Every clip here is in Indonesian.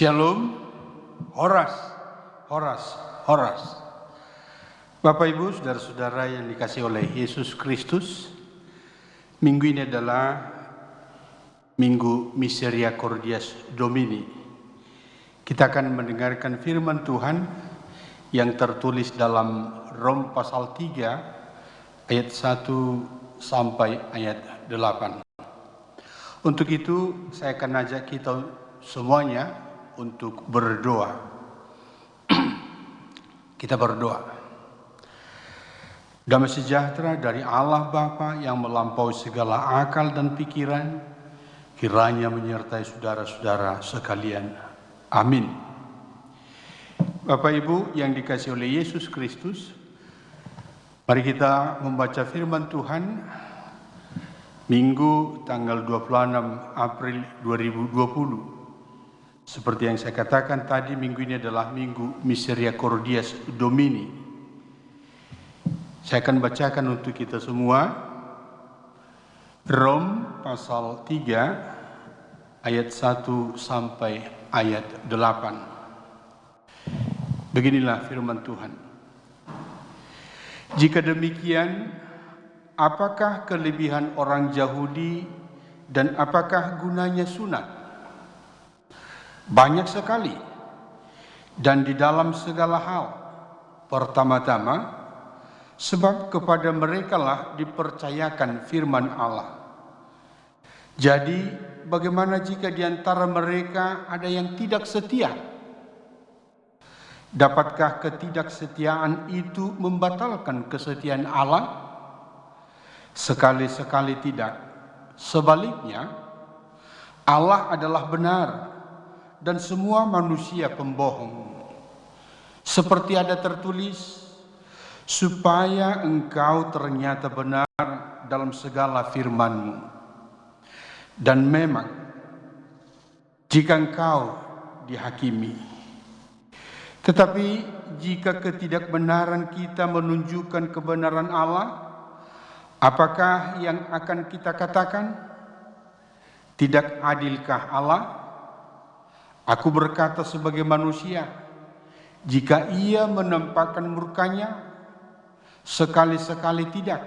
Shalom, Horas. Bapak Ibu, saudara-saudara yang dikasihi oleh Yesus Kristus, minggu ini adalah Minggu Misericordias Domini. Kita akan mendengarkan firman Tuhan yang tertulis dalam Rom pasal 3 ayat 1 sampai ayat 8. Untuk itu saya akan ajak kita semuanya untuk berdoa. Kita berdoa. Damai sejahtera dari Allah Bapa yang melampaui segala akal dan pikiran, kiranya menyertai saudara-saudara sekalian. Amin. Bapak Ibu yang dikasihi oleh Yesus Kristus, mari kita membaca firman Tuhan Minggu tanggal 26 April 2020. Seperti yang saya katakan tadi, minggu ini adalah Minggu Misericordias Domini. Saya akan bacakan untuk kita semua Rom pasal 3 ayat 1 sampai ayat 8. Beginilah firman Tuhan. Jika demikian, apakah kelebihan orang Yahudi dan apakah gunanya sunat? Banyak sekali, dan di dalam segala hal. Pertama-tama, sebab kepada merekalah dipercayakan firman Allah. Jadi, bagaimana jika di antara mereka ada yang tidak setia? Dapatkah ketidaksetiaan itu membatalkan kesetiaan Allah? Sekali-sekali tidak. Sebaliknya, Allah adalah benar dan semua manusia pembohong. Seperti ada tertulis, supaya engkau ternyata benar dalam segala firman-Mu. Dan memang, jika engkau dihakimi. Tetapi jika ketidakbenaran kita menunjukkan kebenaran Allah, apakah yang akan kita katakan? Tidak adilkah Allah? Aku berkata sebagai manusia, jika ia menampakkan murkanya, sekali-sekali tidak.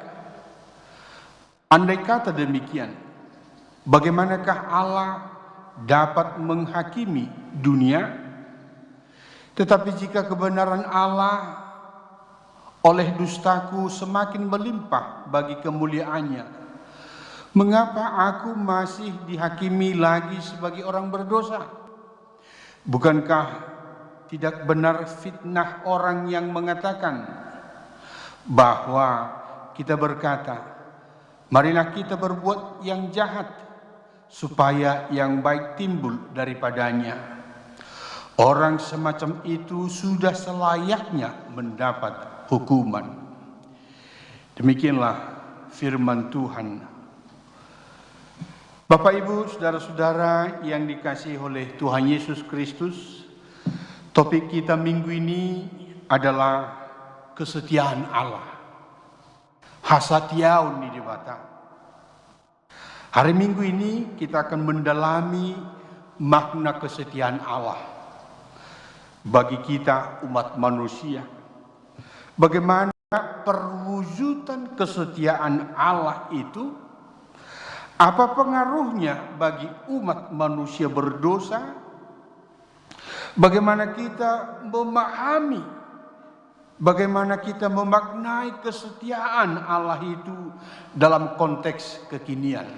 Andai kata demikian, bagaimanakah Allah dapat menghakimi dunia? Tetapi jika kebenaran Allah oleh dustaku semakin melimpah bagi kemuliaannya, mengapa aku masih dihakimi lagi sebagai orang berdosa? Bukankah tidak benar fitnah orang yang mengatakan bahwa kita berkata, marilah kita berbuat yang jahat supaya yang baik timbul daripadanya. Orang semacam itu sudah selayaknya mendapat hukuman. Demikianlah firman Tuhan. Bapak Ibu, saudara-saudara yang dikasihi oleh Tuhan Yesus Kristus, topik kita minggu ini adalah kesetiaan Allah. Hasatiaun di Dewata. Hari Minggu ini kita akan mendalami makna kesetiaan Allah bagi kita umat manusia. Bagaimana perwujudan kesetiaan Allah itu Apa pengaruhnya bagi umat manusia berdosa? Bagaimana kita memahami, bagaimana kita memaknai kesetiaan Allah itu dalam konteks kekinian.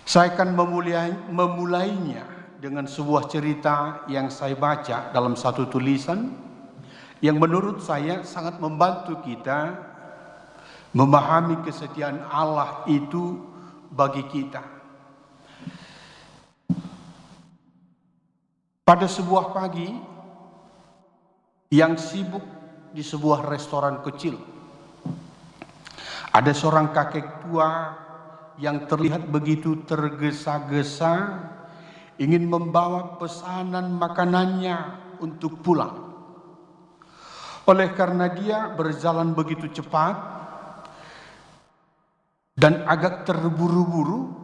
Saya akan memulainya dengan sebuah cerita yang saya baca dalam satu tulisan yang menurut saya sangat membantu kita memahami kesetiaan Allah itu bagi kita. Pada sebuah pagi yang sibuk di sebuah restoran kecil, ada seorang kakek tua yang terlihat begitu tergesa-gesa ingin membawa pesanan makanannya untuk pulang. Oleh karena dia berjalan begitu cepat dan agak terburu-buru,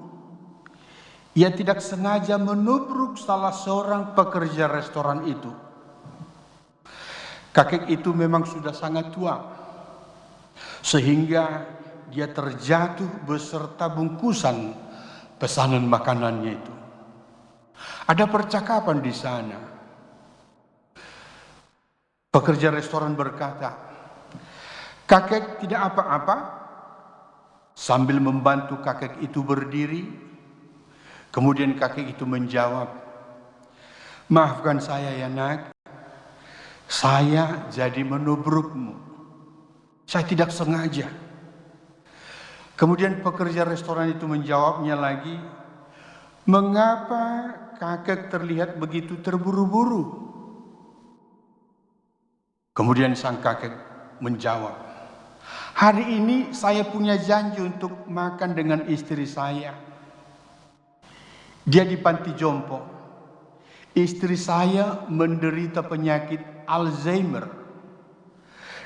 ia tidak sengaja menubruk salah seorang pekerja restoran itu. Kakek itu memang sudah sangat tua, sehingga dia terjatuh beserta bungkusan pesanan makanannya itu. Ada percakapan di sana. Pekerja restoran berkata, "Kakek tidak apa-apa," sambil membantu kakek itu berdiri. Kemudian kakek itu menjawab, "Maafkan saya ya nak, saya jadi menubrukmu. Saya tidak sengaja." Kemudian pekerja restoran itu menjawabnya lagi, "Mengapa kakek terlihat begitu terburu-buru?" Kemudian sang kakek menjawab, "Hari ini saya punya janji untuk makan dengan istri saya. Dia di panti jompo. Istri saya menderita penyakit Alzheimer.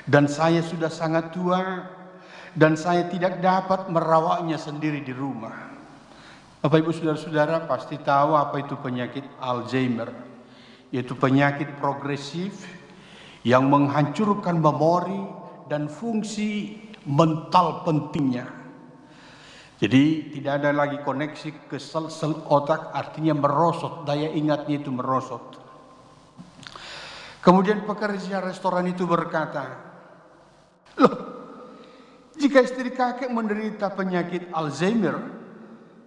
Dan saya sudah sangat tua dan saya tidak dapat merawatnya sendiri di rumah." Bapak Ibu Saudara-saudara pasti tahu apa itu penyakit Alzheimer. Yaitu penyakit progresif yang menghancurkan memori dan fungsi mental pentingnya. Jadi tidak ada lagi koneksi ke sel-sel otak, artinya merosot, daya ingatnya itu merosot. Kemudian pekerja restoran itu berkata, "Loh, jika istri kakek menderita penyakit Alzheimer,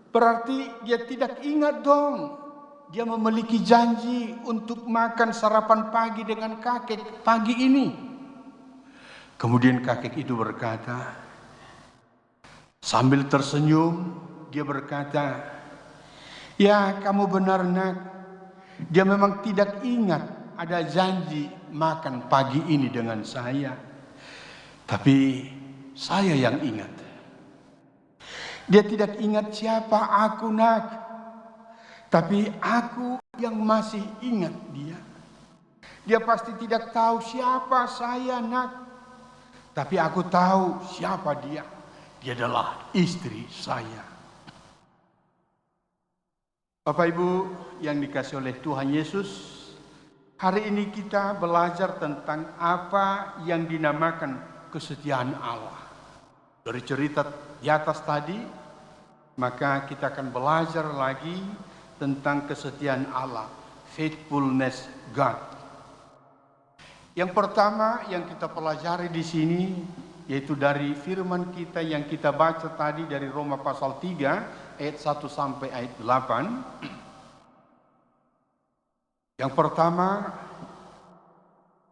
berarti dia tidak ingat dong. Dia memiliki janji untuk makan sarapan pagi dengan kakek pagi ini." Kemudian kakek itu berkata, sambil tersenyum, dia berkata, "Ya, kamu benar nak. Dia memang tidak ingat ada janji makan pagi ini dengan saya. Tapi saya yang ingat. Dia tidak ingat siapa aku nak. Tapi aku yang masih ingat dia. Dia pasti tidak tahu siapa saya nak. Tapi aku tahu siapa dia. Dia adalah istri saya." Bapak Ibu yang dikasihi oleh Tuhan Yesus, hari ini kita belajar tentang apa yang dinamakan kesetiaan Allah. Dari cerita di atas tadi, maka kita akan belajar lagi tentang kesetiaan Allah, faithfulness God. Yang pertama yang kita pelajari di sini yaitu dari firman kita yang kita baca tadi dari Roma pasal 3 ayat 1 sampai ayat 8. Yang pertama,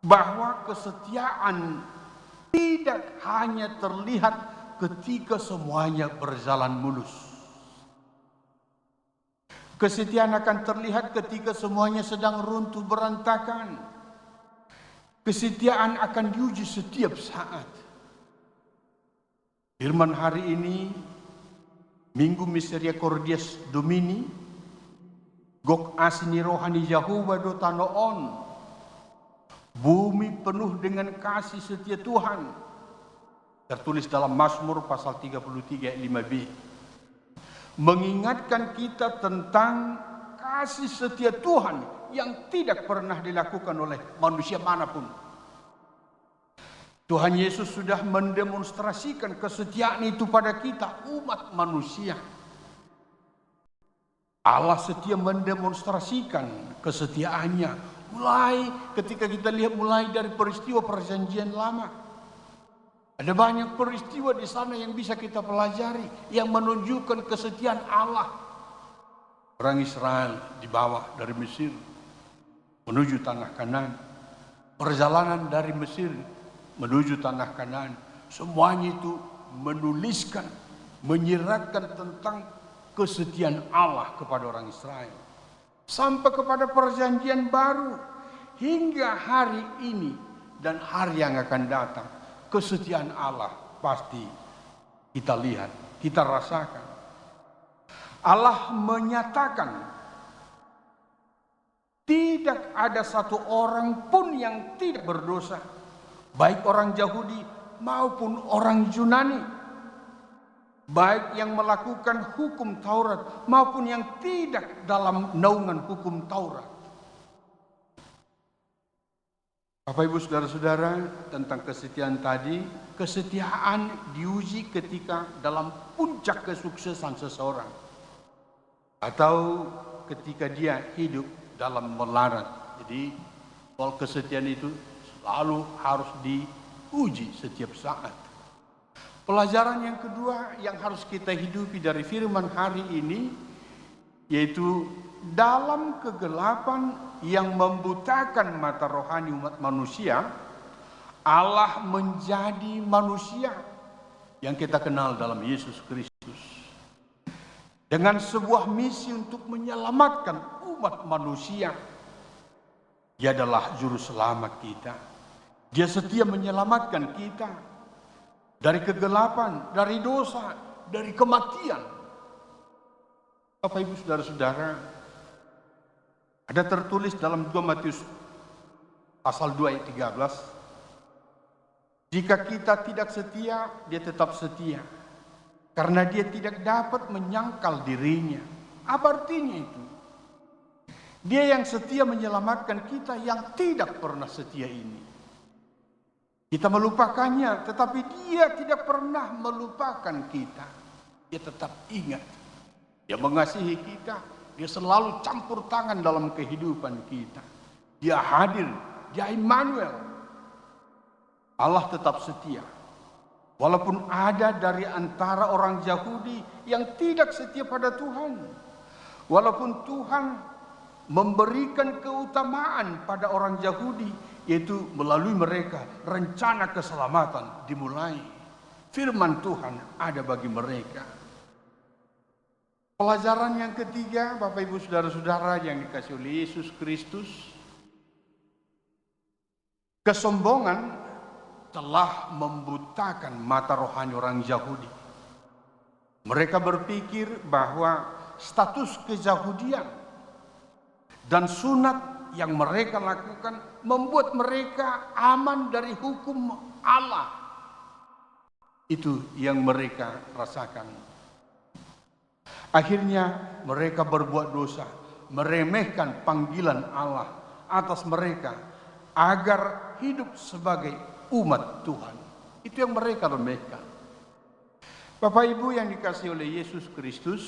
bahwa kesetiaan tidak hanya terlihat ketika semuanya berjalan mulus. Kesetiaan akan terlihat ketika semuanya sedang runtuh berantakan. Kesetiaan akan diuji setiap saat. Firman hari ini, Minggu Misericordias Domini, Gok asini rohani Yahuwa do tanoon, bumi penuh dengan kasih setia Tuhan, tertulis dalam Mazmur pasal 33 ayat 5b, mengingatkan kita tentang kasih setia Tuhan yang tidak pernah dilakukan oleh manusia manapun. Tuhan Yesus sudah mendemonstrasikan kesetiaan itu pada kita, umat manusia. Allah setia mendemonstrasikan kesetiaannya. Mulai ketika kita lihat mulai dari peristiwa perjanjian lama. Ada banyak peristiwa di sana yang bisa kita pelajari, yang menunjukkan kesetiaan Allah. Orang Israel dibawa dari Mesir menuju tanah Kanaan. Perjalanan dari Mesir menuju tanah Kanaan, semuanya itu menuliskan, menyiratkan tentang kesetiaan Allah kepada orang Israel. Sampai kepada perjanjian baru, hingga hari ini dan hari yang akan datang, kesetiaan Allah pasti kita lihat, kita rasakan. Allah menyatakan tidak ada satu orang pun yang tidak berdosa, baik orang Yahudi maupun orang Yunani, baik yang melakukan hukum Taurat maupun yang tidak dalam naungan hukum Taurat. Bapak Ibu Saudara-saudara, tentang kesetiaan tadi, kesetiaan diuji ketika dalam puncak kesuksesan seseorang atau ketika dia hidup dalam melarat. Jadi soal kesetiaan itu selalu harus diuji setiap saat. Pelajaran yang kedua yang harus kita hidupi dari firman hari ini, yaitu dalam kegelapan yang membutakan mata rohani umat manusia, Allah menjadi manusia yang kita kenal dalam Yesus Kristus. Dengan sebuah misi untuk menyelamatkan umat manusia. Dia adalah juru selamat kita. Dia setia menyelamatkan kita dari kegelapan, dari dosa, dari kematian. Bapak Ibu Saudara-saudara, ada tertulis dalam 2 Matius pasal 2 ayat 13. Jika kita tidak setia, dia tetap setia. Karena dia tidak dapat menyangkal dirinya. Apa artinya itu? Dia yang setia menyelamatkan kita yang tidak pernah setia ini. Kita melupakannya, tetapi dia tidak pernah melupakan kita. Dia tetap ingat. Dia mengasihi kita. Dia selalu campur tangan dalam kehidupan kita. Dia hadir. Dia Immanuel. Allah tetap setia. Walaupun ada dari antara orang Yahudi yang tidak setia pada Tuhan. Walaupun Tuhan memberikan keutamaan pada orang Yahudi, yaitu melalui mereka rencana keselamatan dimulai. Firman Tuhan ada bagi mereka. Pelajaran yang ketiga, Bapak Ibu Saudara-saudara yang dikasihi oleh Yesus Kristus, kesombongan telah membutakan mata rohani orang Yahudi. Mereka berpikir bahwa status keyahudian dan sunat yang mereka lakukan membuat mereka aman dari hukum Allah. Itu yang mereka rasakan. Akhirnya mereka berbuat dosa, meremehkan panggilan Allah atas mereka agar hidup sebagai umat Tuhan. Itu yang mereka remehkan. Bapak Ibu yang dikasihi oleh Yesus Kristus,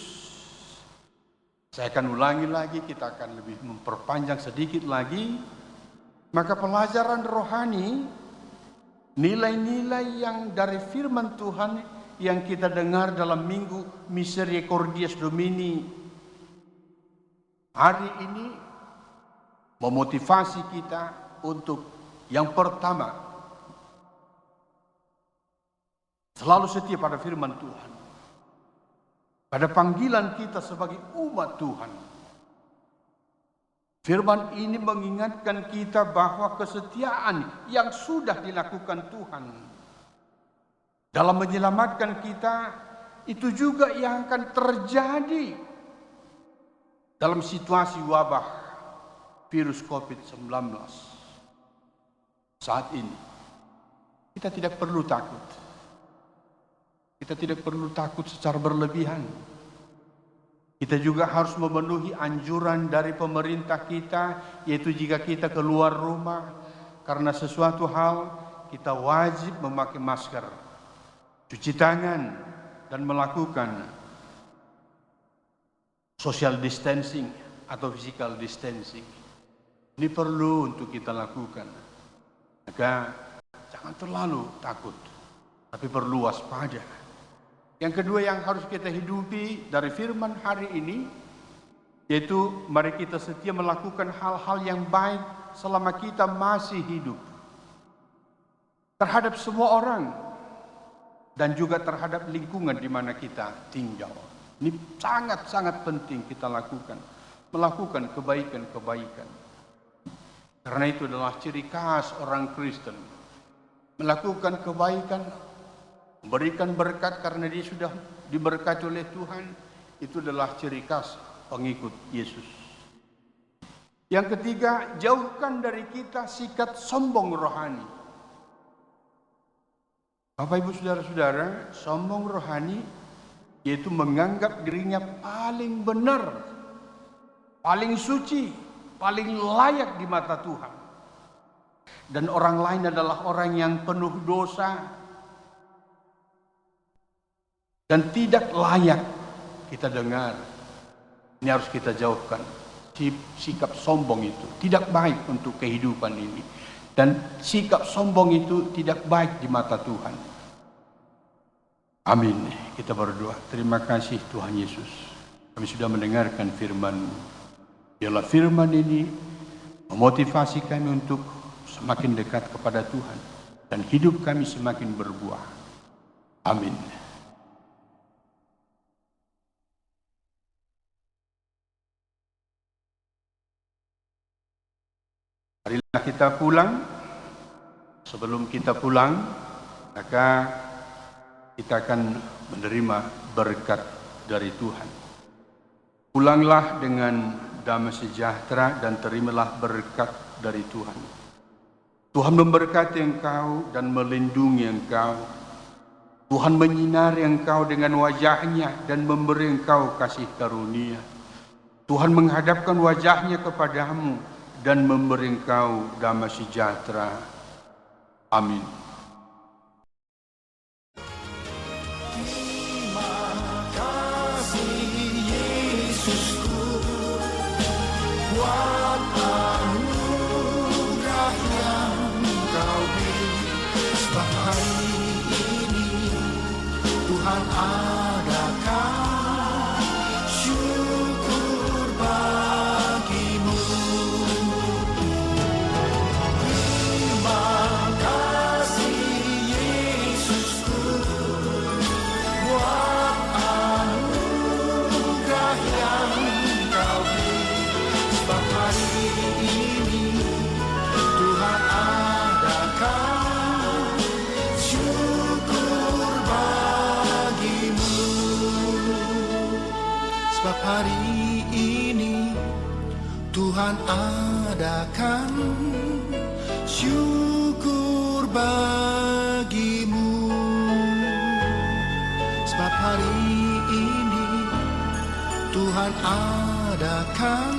saya akan ulangi lagi, kita akan lebih memperpanjang sedikit lagi. Maka pelajaran rohani, nilai-nilai yang dari firman Tuhan yang kita dengar dalam minggu Misericordias Domini hari ini memotivasi kita untuk yang pertama, selalu setia pada firman Tuhan. Pada panggilan kita sebagai umat Tuhan. Firman ini mengingatkan kita bahwa kesetiaan yang sudah dilakukan Tuhan dalam menyelamatkan kita, itu juga yang akan terjadi dalam situasi wabah virus COVID-19 saat ini. Kita tidak perlu takut. Kita tidak perlu takut secara berlebihan. Kita juga harus memenuhi anjuran dari pemerintah kita, yaitu jika kita keluar rumah karena sesuatu hal, kita wajib memakai masker, cuci tangan, dan melakukan social distancing atau physical distancing. Ini perlu untuk kita lakukan. Maka jangan terlalu takut, tapi perlu waspada. Yang kedua yang harus kita hidupi dari firman hari ini, yaitu mari kita setia melakukan hal-hal yang baik selama kita masih hidup. Terhadap semua orang dan juga terhadap lingkungan di mana kita tinggal. Ini sangat-sangat penting kita lakukan. Melakukan kebaikan-kebaikan. Karena itu adalah ciri khas orang Kristen. Melakukan kebaikan, memberikan berkat karena dia sudah diberkati oleh Tuhan. Itu adalah ciri khas pengikut Yesus. Yang ketiga, jauhkan dari kita sikap sombong rohani. Bapak Ibu Saudara-saudara, sombong rohani yaitu menganggap dirinya paling benar, paling suci, paling layak di mata Tuhan. Dan orang lain adalah orang yang penuh dosa dan tidak layak kita dengar. Ini harus kita jauhkan. Sikap sombong itu tidak baik untuk kehidupan ini. Dan sikap sombong itu tidak baik di mata Tuhan. Amin. Kita berdoa. Terima kasih Tuhan Yesus. Kami sudah mendengarkan firman-Mu. Biarlah firman ini memotivasi kami untuk semakin dekat kepada Tuhan. Dan hidup kami semakin berbuah. Amin. Marilah kita pulang. Sebelum kita pulang, maka kita akan menerima berkat dari Tuhan. Pulanglah dengan damai sejahtera dan terimalah berkat dari Tuhan. Tuhan memberkati engkau dan melindungi engkau. Tuhan menyinari engkau dengan wajahnya dan memberi engkau kasih karunia. Tuhan menghadapkan wajahnya kepadamu dan memberi engkau damai sejahtera. Amin. Terima kasih Yesusku buat anugerah yang Kau beri. Sebab hari ini Tuhan adakan syukur bagimu. Terima kasih Yesusku buat anugerah yang Kau beri. Sebab hari ini Tuhan adakan syukur bagimu. Sebab hari ini Tuhan adakan syukur bagimu. Sebab hari ini Tuhan adakan